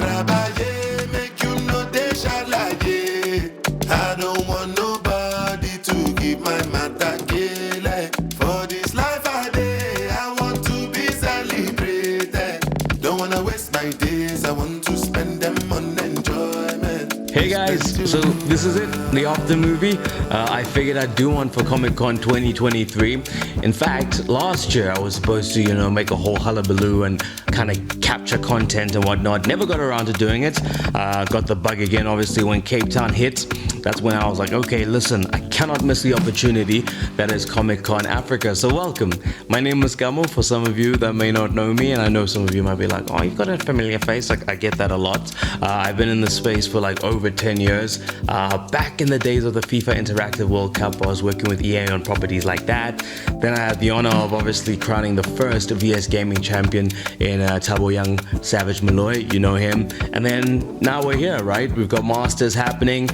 trabaye, make you know they shalaye. I don't want nobody to keep my matter kele. For this life I day, I want to be celebrated. Don't wanna waste my days, I want to spend them on enjoyment. Hey guys, so this is it, the after movie. I figured I'd do one for Comic Con 2023. In fact, last year I was supposed to, make a whole hullabaloo and kind of capture content and whatnot. Never got around to doing it. Got the bug again, obviously, when Cape Town hit. That's when I was like, okay, listen, I cannot miss the opportunity that is Comic Con Africa. So welcome. My name is Kamo. For some of you that may not know me, and I know some of you might be like, oh, you've got a familiar face. Like, I get that a lot. I've been in this space for like over 10 years. Back in the days of the FIFA Interactive World Cup, I was working with EA on properties like that. Then I had the honor of obviously crowning the first VS Gaming champion in Thabo Young Savage Malloy. You know him. And then now we're here, right? We've got Masters happening.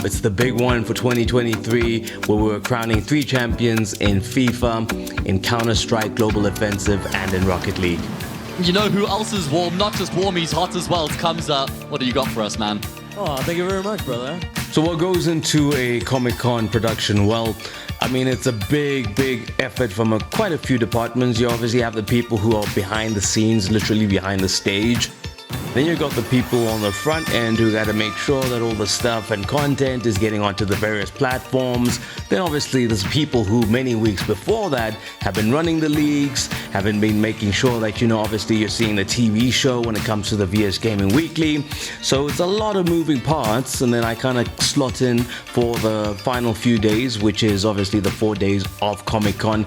It's the big one for 2023 where we're crowning 3 champions in FIFA, in Counter-Strike Global Offensive, and in Rocket League. You know who else is warm? Not just warm, he's hot as well. It comes up. What do you got for us, man? Oh, thank you very much, brother. So what goes into a Comic-Con production? Well, I mean, it's a big effort from quite a few departments. You obviously have the people who are behind the scenes, literally behind the stage. Then you got the people on the front end who got to make sure that all the stuff and content is getting onto the various platforms. Then obviously there's people who many weeks before that have been running the leagues, have been making sure that, obviously you're seeing the TV show when it comes to the VS Gaming Weekly. So it's a lot of moving parts, and then I kind of slot in for the final few days, which is obviously the 4 days of Comic-Con,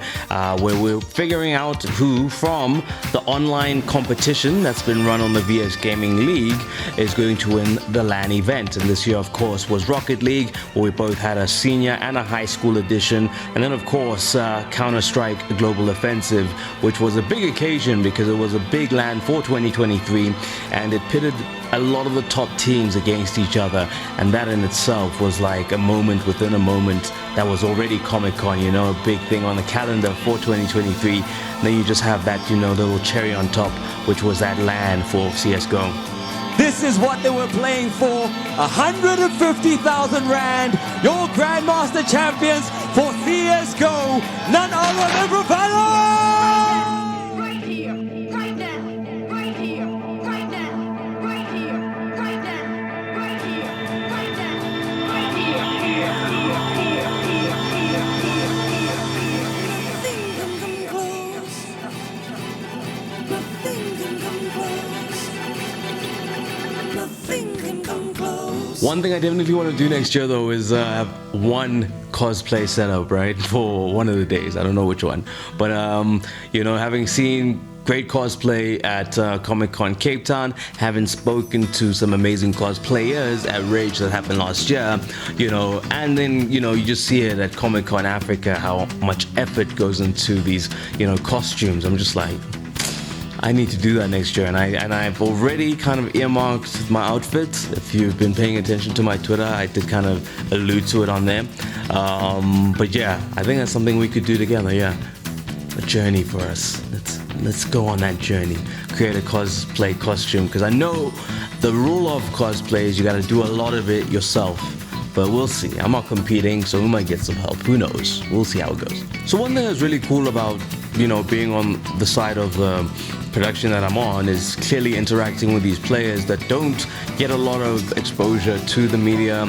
where we're figuring out who from the online competition that's been run on the VS Gaming League is going to win the LAN event. And this year, of course, was Rocket League, where we both had a senior and a high school edition. And then, of course, Counter-Strike Global Offensive, which was a big occasion because it was a big LAN for 2023, and it pitted a lot of the top teams against each other. And that in itself was like a moment within a moment that was already Comic-Con, a big thing on the calendar for 2023. And then you just have that, little cherry on top, which was that LAN for CSGO. This is what they were playing for. 150,000 Rand. Your Grandmaster champions for CSGO. None other than Propeller! One thing I definitely want to do next year, though, is have one cosplay setup, right, for one of the days. I don't know which one, but having seen great cosplay at Comic-Con Cape Town, having spoken to some amazing cosplayers at Rage that happened last year, and then you just see it at Comic-Con Africa how much effort goes into these costumes. I'm just like, I need to do that next year, and I've already kind of earmarked my outfit. If you've been paying attention to my Twitter, I did kind of allude to it on there. But yeah, I think that's something we could do together. Yeah, a journey for us. Let's go on that journey. Create a cosplay costume, because I know the rule of cosplay is you got to do a lot of it yourself. But we'll see. I'm not competing, so we might get some help. Who knows? We'll see how it goes. So one thing that's really cool about, being on the side of production that I'm on is clearly interacting with these players that don't get a lot of exposure to the media,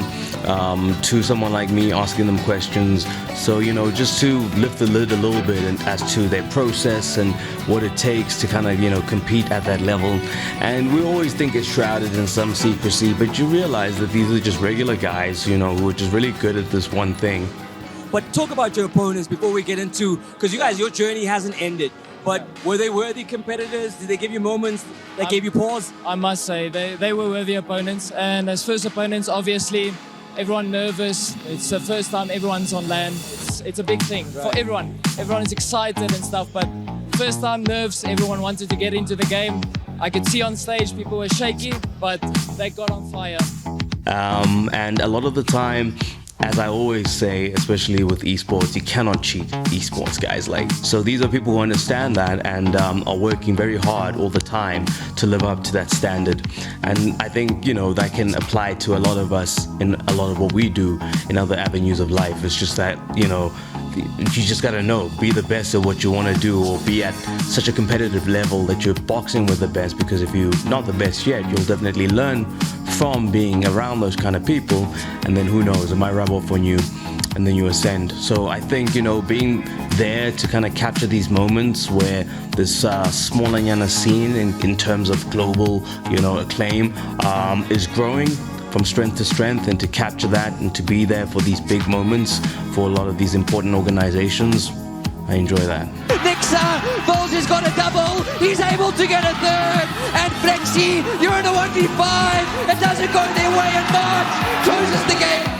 to someone like me asking them questions. So, just to lift the lid a little bit as to their process and what it takes to kind of, compete at that level. And we always think it's shrouded in some secrecy, but you realize that these are just regular guys, who are just really good at this one thing. But talk about your opponents before we get into, because you guys, your journey hasn't ended. But were they worthy competitors? Did they give you moments that gave you pause? I must say, they were worthy opponents. And as first opponents, obviously, everyone nervous. It's the first time everyone's on LAN. It's a big thing for everyone. Everyone is excited and stuff, but first time nerves, everyone wanted to get into the game. I could see on stage people were shaky, but they got on fire. And a lot of the time, as I always say, especially with esports, you cannot cheat esports, guys. Like, so these are people who understand that and are working very hard all the time to live up to that standard. And I think, you know, that can apply to a lot of us in a lot of what we do in other avenues of life. It's just that, you know, you just gotta know, be the best at what you want to do, or be at such a competitive level that you're boxing with the best, because if you're not the best yet, you'll definitely learn from being around those kind of people, and then who knows, it might rub off on you and then you ascend. So I think, you know, being there to kind of capture these moments where this Smallanyana scene in terms of global, you know, acclaim is growing from strength to strength, and to capture that and to be there for these big moments for a lot of these important organizations, I enjoy that. Nixa, Vols has got a double, he's able to get a third, and Flexi, you're in a 1v5, it doesn't go their way, and March closes the game.